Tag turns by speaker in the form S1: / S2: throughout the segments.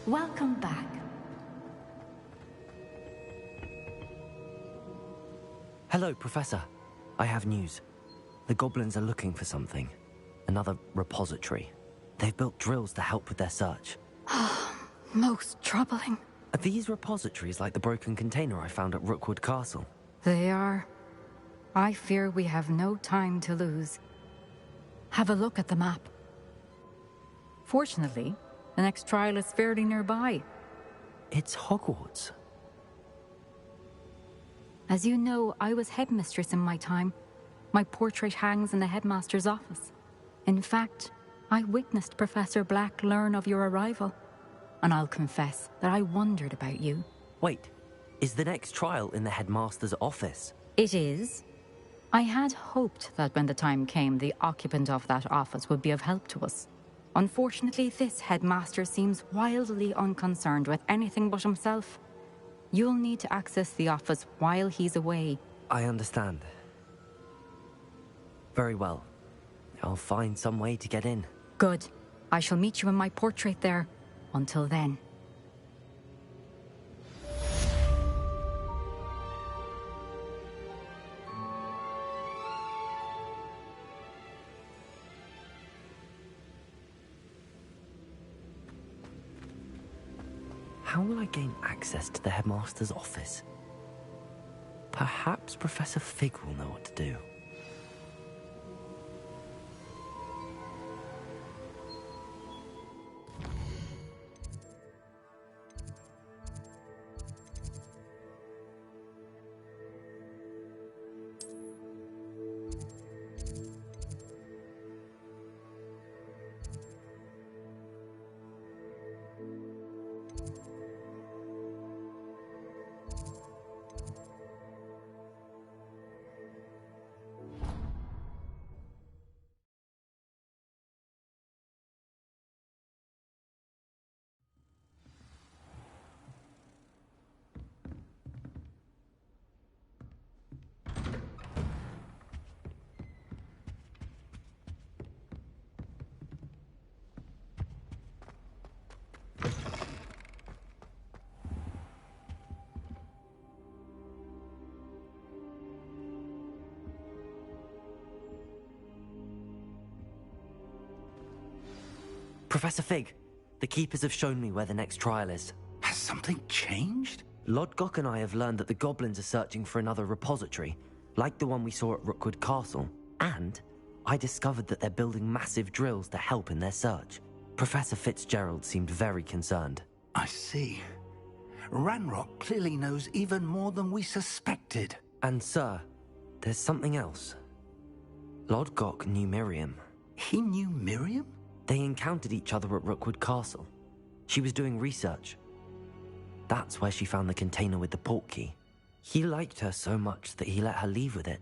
S1: Welcome back.
S2: Hello, Professor. I have news. The goblins are looking for something. Another repository. They've built drills to help with their search.
S1: Most troubling.
S2: Are these repositories like the broken container I found at Rookwood Castle?
S1: They are. I fear we have no time to lose. Have a look at the map. Fortunately, the next trial is fairly nearby.
S2: It's Hogwarts.
S1: As you know, I was headmistress in my time. My portrait hangs in the headmaster's office. In fact, I witnessed Professor Black learn of your arrival. And I'll confess that I wondered about you.
S2: Wait, is the next trial in the headmaster's office?
S1: It is. I had hoped that when the time came, the occupant of that office would be of help to us. Unfortunately, this headmaster seems wildly unconcerned with anything but himself. You'll need to access the office while he's away.
S2: I understand. Very well. I'll find some way to get in.
S1: Good. I shall meet you in my portrait there. Until then.
S2: How will I gain access to the headmaster's office? Perhaps Professor Fig will know what to do. Professor Fig, the Keepers have shown me where the next trial is.
S3: Has something changed?
S2: Lodgok and I have learned that the goblins are searching for another repository, like the one we saw at Rookwood Castle. And I discovered that they're building massive drills to help in their search. Professor Fitzgerald seemed very concerned.
S3: I see. Ranrock clearly knows even more than we suspected.
S2: And sir, there's something else. Lodgok knew Miriam.
S3: He knew Miriam?
S2: They encountered each other at Rookwood Castle. She was doing research. That's where she found the container with the portkey. He liked her so much that he let her leave with it,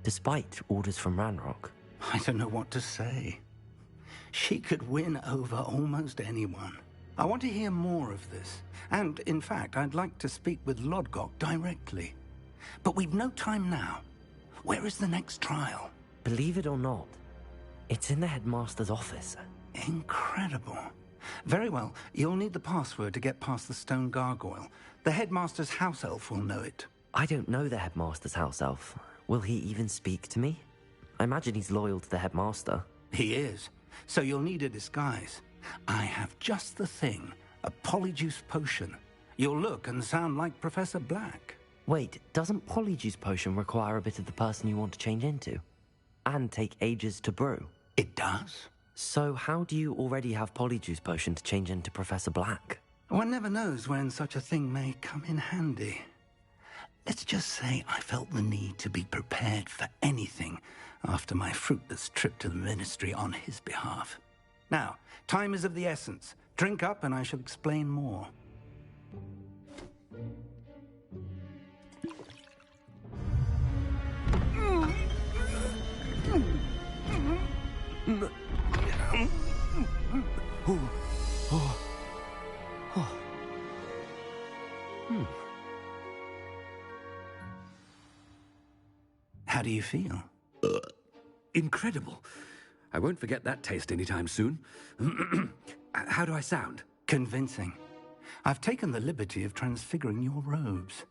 S2: despite orders from Ranrock.
S3: I don't know what to say. She could win over almost anyone. I want to hear more of this. And, in fact, I'd like to speak with Lodgok directly. But we've no time now. Where is the next trial?
S2: Believe it or not, it's in the headmaster's office.
S3: Incredible. Very well. You'll need the password to get past the stone gargoyle. The headmaster's house elf will know it.
S2: I don't know the headmaster's house elf. Will he even speak to me? I imagine he's loyal to the headmaster.
S3: He is. So you'll need a disguise. I have just the thing. A Polyjuice potion. You'll look and sound like Professor Black.
S2: Wait, doesn't Polyjuice potion require a bit of the person you want to change into? And take ages to brew?
S3: It does.
S2: So how do you already have Polyjuice potion to change into Professor Black?
S3: One never knows when such a thing may come in handy. Let's just say I felt the need to be prepared for anything after my fruitless trip to the ministry on his behalf. Now, time is of the essence. Drink up and I shall explain more. How do you feel?
S4: Incredible. I won't forget that taste anytime soon. How do I sound?
S3: Convincing. I've taken the liberty of transfiguring your robes.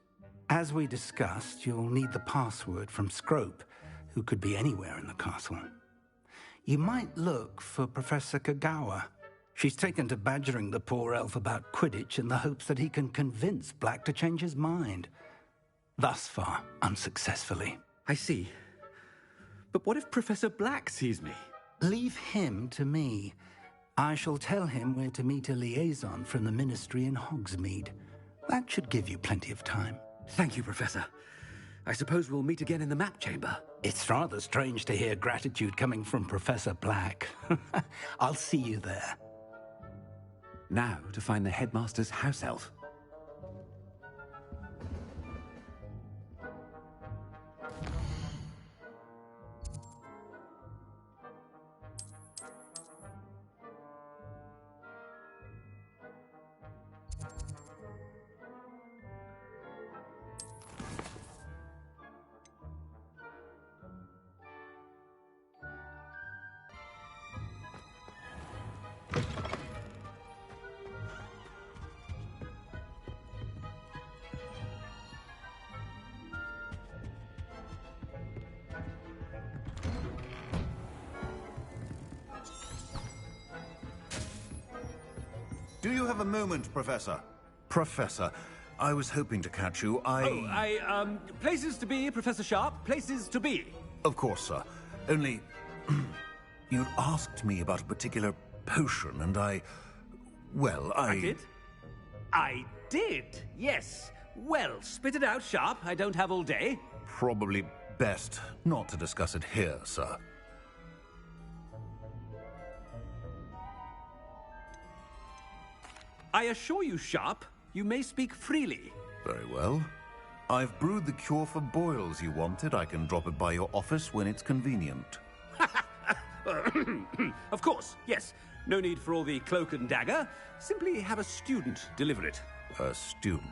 S3: As we discussed, you'll need the password from Scrope, who could be anywhere in the castle. You might look for Professor Kagawa. She's taken to badgering the poor elf about Quidditch in the hopes that he can convince Black to change his mind. Thus far, unsuccessfully.
S4: I see. But what if Professor Black sees me?
S3: Leave him to me. I shall tell him where to meet a liaison from the Ministry in Hogsmeade. That should give you plenty of time.
S4: Thank you, Professor. I suppose we'll meet again in the map chamber.
S3: It's rather strange to hear gratitude coming from Professor Black. I'll see you there.
S4: Now to find the headmaster's house elf.
S5: Do you have a moment, Professor? Professor, I was hoping to catch you.
S4: Places to be, Professor Sharp. Places to be.
S5: Of course, sir. Only... you'd asked me about a particular potion, and well,
S4: I did? I did, yes. Well, spit it out, Sharp. I don't have all day.
S5: Probably best not to discuss it here, sir.
S4: I assure you, Sharp, you may speak freely.
S5: Very well. I've brewed the cure for boils you wanted. I can drop it by your office when it's convenient.
S4: Of course, yes. No need for all the cloak and dagger. Simply have a student deliver it.
S5: A student.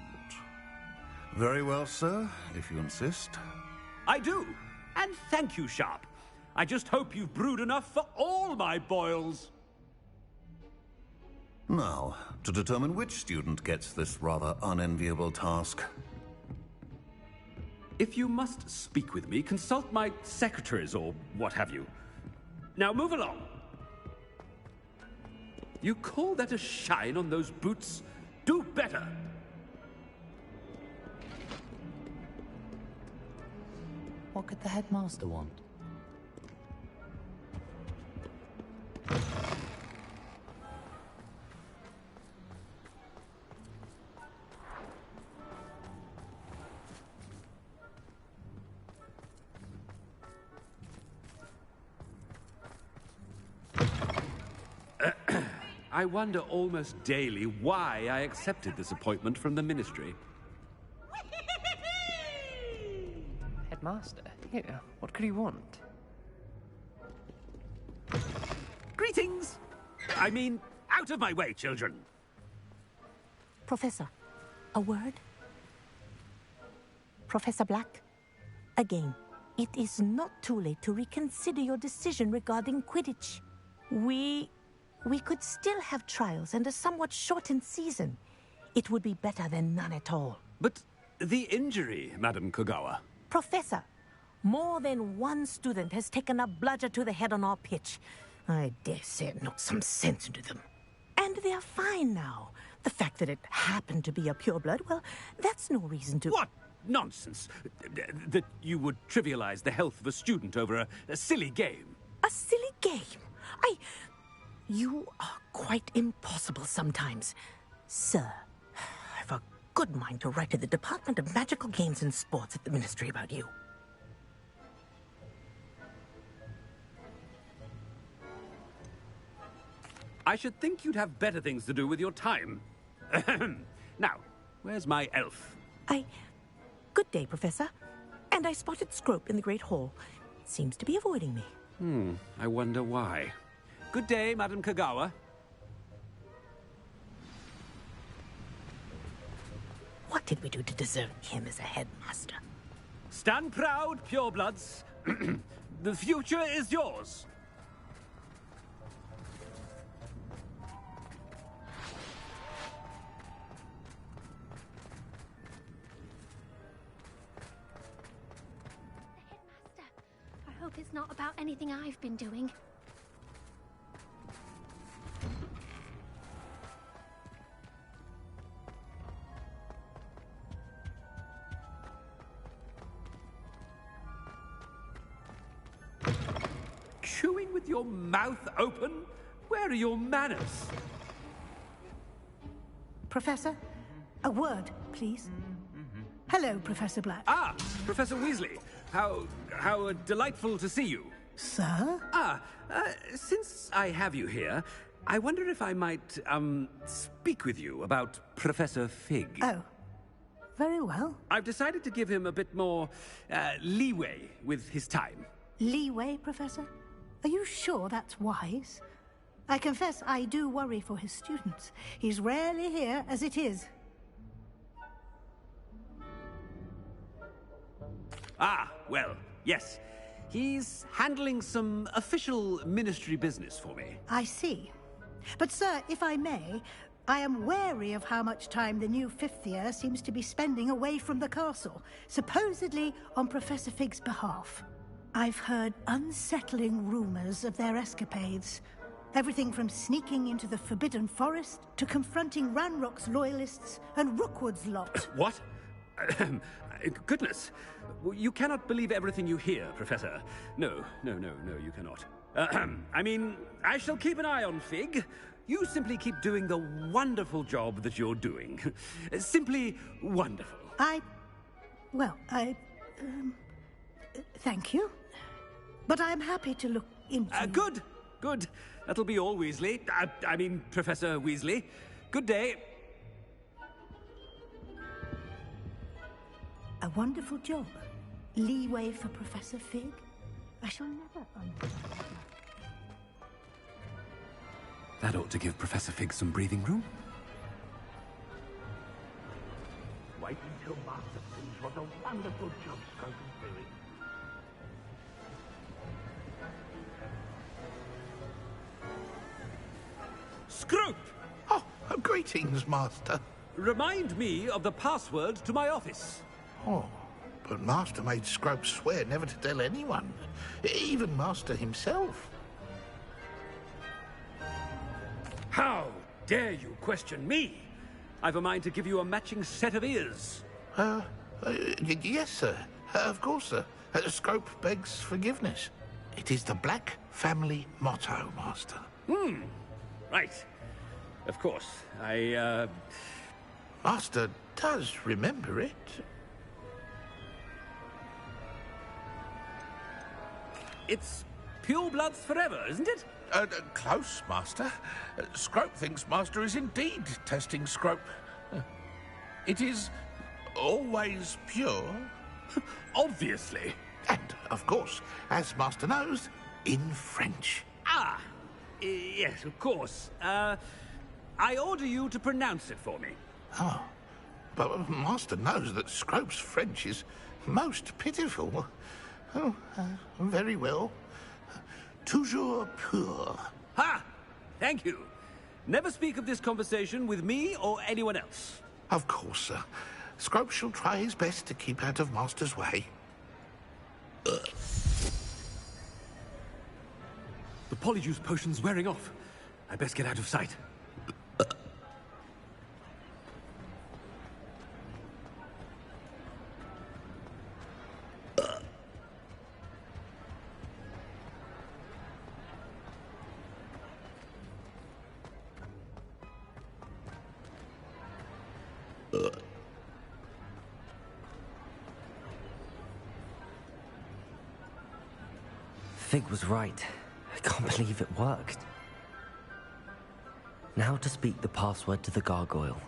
S5: Very well, sir, if you insist.
S4: I do. And thank you, Sharp. I just hope you've brewed enough for all my boils.
S5: Now, to determine which student gets this rather unenviable task.
S4: If you must speak with me, consult my secretaries or what have you. Now move along. You call that a shine on those boots? Do better.
S2: What could the headmaster want?
S4: I wonder almost daily why I accepted this appointment from the Ministry.
S6: Headmaster? Here, what could he want?
S4: Greetings! I mean, out of my way, children!
S7: Professor, a word? Professor Black, again, it is not too late to reconsider your decision regarding Quidditch. We could still have trials and a somewhat shortened season. It would be better than none at all.
S4: But the injury, Madam Kagawa.
S7: Professor, more than one student has taken a bludger to the head on our pitch. I dare say it knocked some sense into them. And they're fine now. The fact that it happened to be a pureblood, well, that's no reason to...
S4: What nonsense! That you would trivialize the health of a student over a silly game.
S7: A silly game? You are quite impossible sometimes. Sir, I've a good mind to write to the Department of Magical Games and Sports at the Ministry about you.
S4: I should think you'd have better things to do with your time. Now, where's my elf?
S7: Good day, Professor. And I spotted Scrope in the Great Hall. Seems to be avoiding me.
S4: I wonder why. Good day, Madam Kagawa.
S7: What did we do to deserve him as a headmaster?
S4: Stand proud, purebloods. The future is yours.
S8: if it's not about anything I've been doing.
S4: Chewing with your mouth open? Where are your manners?
S9: Professor, a word, please. Hello, Professor Black.
S4: Ah, Professor Weasley. How delightful to see you.
S9: Sir?
S4: Since I have you here, I wonder if I might, speak with you about Professor Fig.
S9: Oh, very well.
S4: I've decided to give him a bit more, leeway with his time.
S9: Leeway, Professor? Are you sure that's wise? I confess I do worry for his students. He's rarely here as it is.
S4: Ah, well, yes. He's handling some official ministry business for me.
S9: I see. But, sir, if I may, I am wary of how much time the new fifth year seems to be spending away from the castle, supposedly on Professor Fig's behalf. I've heard unsettling rumors of their escapades. Everything from sneaking into the Forbidden Forest to confronting Ranrock's loyalists and Rookwood's lot.
S4: What? Goodness. You cannot believe everything you hear, Professor. No, you cannot. I mean, I shall keep an eye on Fig. You simply keep doing the wonderful job that you're doing. Simply wonderful.
S9: Thank you. But I'm happy to look into...
S4: Good. That'll be all, Weasley. I mean, Professor Weasley. Good day.
S9: A wonderful job. Leeway for Professor Fig. I shall never understand.
S4: That ought to give Professor Fig some breathing room.
S3: Wait until Master sees what a wonderful job Scrope is doing.
S4: Scrope!
S5: Oh, greetings, Master.
S4: Remind me of the password to my office.
S5: Oh, but Master made Scrope swear never to tell anyone, even Master himself.
S4: How dare you question me? I've a mind to give you a matching set of ears.
S5: Yes, sir. Of course, sir. Scrope begs forgiveness. It is the Black family motto, Master.
S4: Right. Of course.
S5: Master does remember it.
S4: It's pure bloods forever, isn't it?
S5: Close, Master. Scrope thinks Master is indeed testing Scrope. It is always pure.
S4: Obviously.
S5: And, of course, as Master knows, in French.
S4: Yes, of course. I order you to pronounce it for me.
S5: Oh, but Master knows that Scrope's French is most pitiful. Oh, very well. Toujours pur.
S4: Ha! Thank you. Never speak of this conversation with me or anyone else.
S5: Of course, sir. Scrope shall try his best to keep out of Master's way.
S4: The Polyjuice potion's wearing off. I best get out of sight.
S2: Fig was right. I can't believe it worked. Now to speak the password to the gargoyle.